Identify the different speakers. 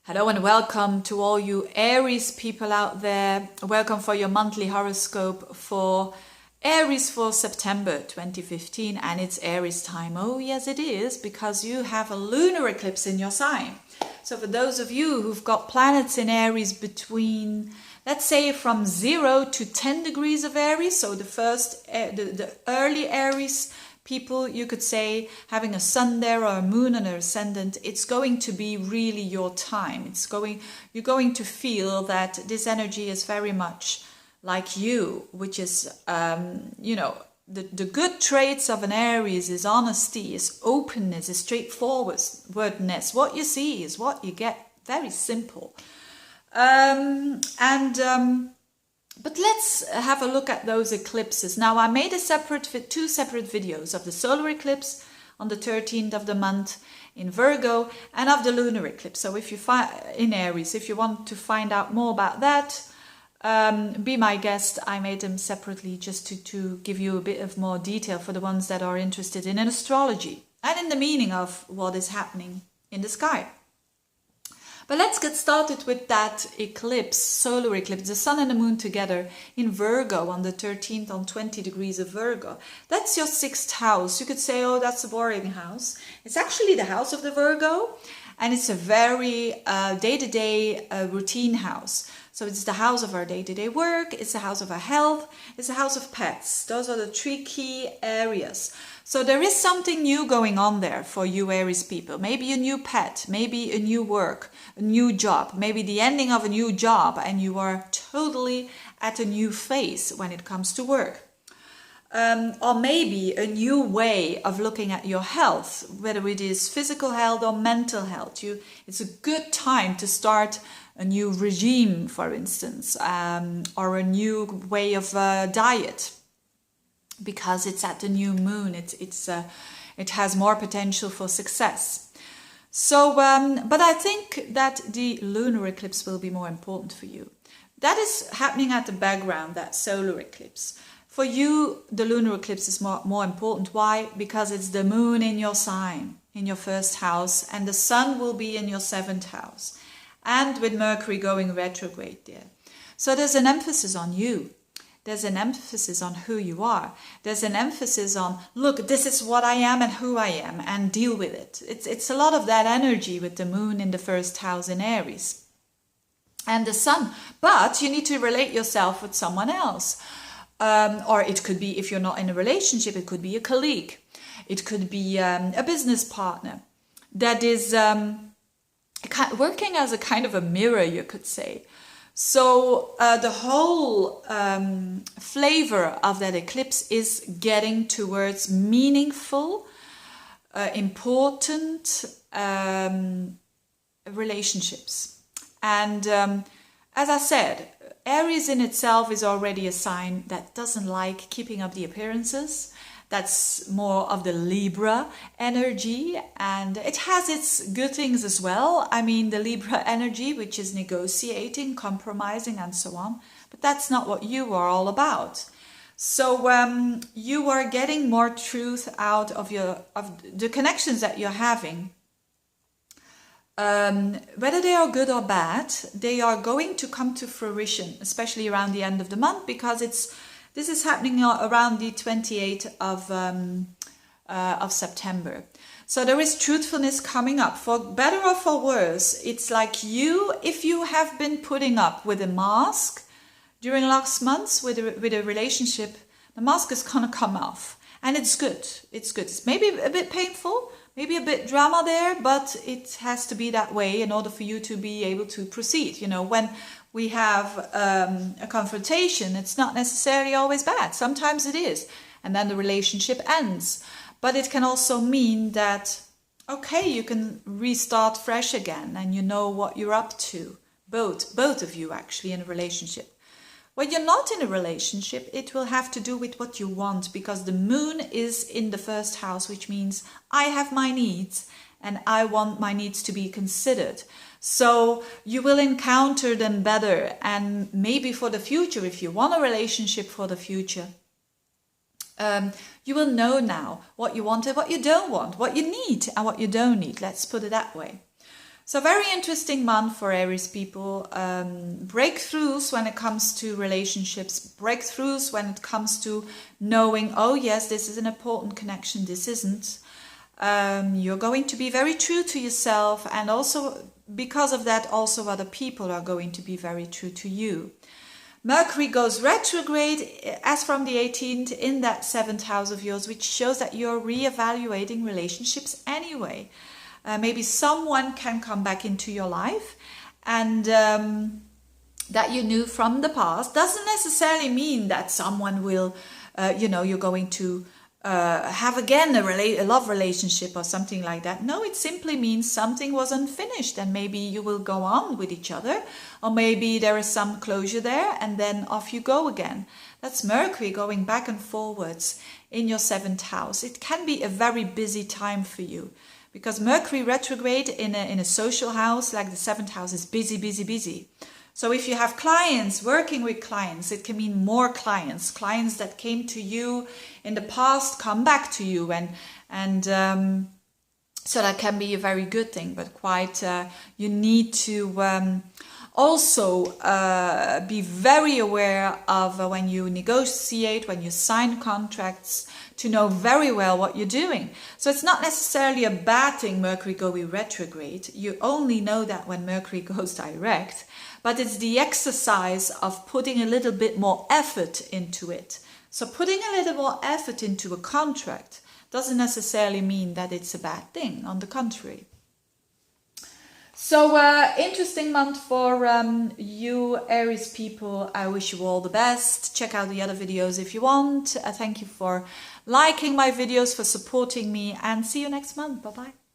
Speaker 1: Hello and welcome to all you Aries people out there. Welcome for your monthly horoscope for Aries for September 2015, and it's Aries time. Oh yes it is, because you have a lunar eclipse in your sign. So for those of you who've got planets in Aries between, let's say, from 0 to 10 degrees of Aries, so the early Aries people, you could say, having a sun there or a moon and an ascendant, it's going to be really your time. You're going to feel that this energy is very much like you, which is, the good traits of an Aries is honesty, is openness, is straightforwardness. What you see is what you get. Very simple. But let's have a look at those eclipses. Now, I made two separate videos of the solar eclipse on the 13th of the month in Virgo and of the lunar eclipse. So if you in Aries, if you want to find out more about that, be my guest. I made them separately just to give you a bit of more detail for the ones that are interested in astrology and in the meaning of what is happening in the sky. But let's get started with that eclipse, solar eclipse, the sun and the moon together in Virgo on the 13th on 20 degrees of Virgo. That's your 6th house. You could say, oh, that's a boring house. It's actually the house of the Virgo, and it's a very day-to-day routine house. So it's the house of our day-to-day work, it's the house of our health, it's the house of pets. Those are the 3 key areas. So there is something new going on there for you Aries people. Maybe a new pet, maybe a new work, a new job, maybe the ending of a new job, and you are totally at a new phase when it comes to work. Or maybe a new way of looking at your health, whether it is physical health or mental health. It's a good time to start a new regime, for instance, or a new way of diet, because it's at the new moon. It has more potential for success. So, but I think that the lunar eclipse will be more important for you. That is happening at the background, that solar eclipse. For you, the lunar eclipse is more important. Why? Because it's the moon in your sign, in your 1st house, and the sun will be in your 7th house, and with Mercury going retrograde there. So there's an emphasis on you. There's an emphasis on who you are. There's an emphasis on, look, this is what I am and who I am, and deal with it. It's a lot of that energy with the moon in the 1st house in Aries. And the sun. But you need to relate yourself with someone else. Or it could be, if you're not in a relationship, it could be a colleague. It could be a business partner that is working as a kind of a mirror, you could say. So the whole flavor of that eclipse is getting towards meaningful, important relationships. And as I said, Aries in itself is already a sign that doesn't like keeping up the appearances. That's more of the Libra energy, and it has its good things as well. I mean, the Libra energy, which is negotiating, compromising, and so on. But that's not what you are all about. So you are getting more truth out of the connections that you're having. Whether they are good or bad, they are going to come to fruition, especially around the end of the month, because this is happening around the 28th of September. So there is truthfulness coming up, for better or for worse. It's like if you have been putting up with a mask during last months with a relationship, the mask is gonna come off, and it's good. It's good. It's maybe a bit painful, maybe a bit drama there, but it has to be that way in order for you to be able to proceed. You know, when we have a confrontation, it's not necessarily always bad. Sometimes it is. And then the relationship ends. But it can also mean that, okay, you can restart fresh again and you know what you're up to. Both of you actually in a relationship. When you're not in a relationship, it will have to do with what you want, because the moon is in the 1st house, which means I have my needs and I want my needs to be considered. So you will encounter them better, and maybe for the future, if you want a relationship for the future, you will know now what you want and what you don't want, what you need and what you don't need. Let's put it that way. So very interesting month for Aries people. Breakthroughs when it comes to relationships, breakthroughs when it comes to knowing, oh yes, this is an important connection, this isn't. You're going to be very true to yourself, and also because of that, also other people are going to be very true to you. Mercury goes retrograde as from the 18th in that 7th house of yours, which shows that you're reevaluating relationships anyway. Maybe someone can come back into your life and that you knew from the past. Doesn't necessarily mean that someone will, you're going to have again a love relationship or something like that. No, it simply means something was unfinished and maybe you will go on with each other, or maybe there is some closure there and then off you go again. That's Mercury going back and forwards in your 7th house. It can be a very busy time for you, because Mercury retrograde in a social house like the 7th house is busy, busy, busy. So if you have clients, working with clients, it can mean more clients. Clients that came to you in the past come back to you. And so that can be a very good thing, but quite you need to also be very aware of when you negotiate, when you sign contracts, to know very well what you're doing. So it's not necessarily a bad thing, Mercury going retrograde. You only know that when Mercury goes direct, but it's the exercise of putting a little bit more effort into it. So putting a little more effort into a contract doesn't necessarily mean that it's a bad thing, on the contrary. So interesting month for you Aries people. I wish you all the best. Check out the other videos if you want. Thank you for liking my videos, for supporting me, and see you next month. Bye bye.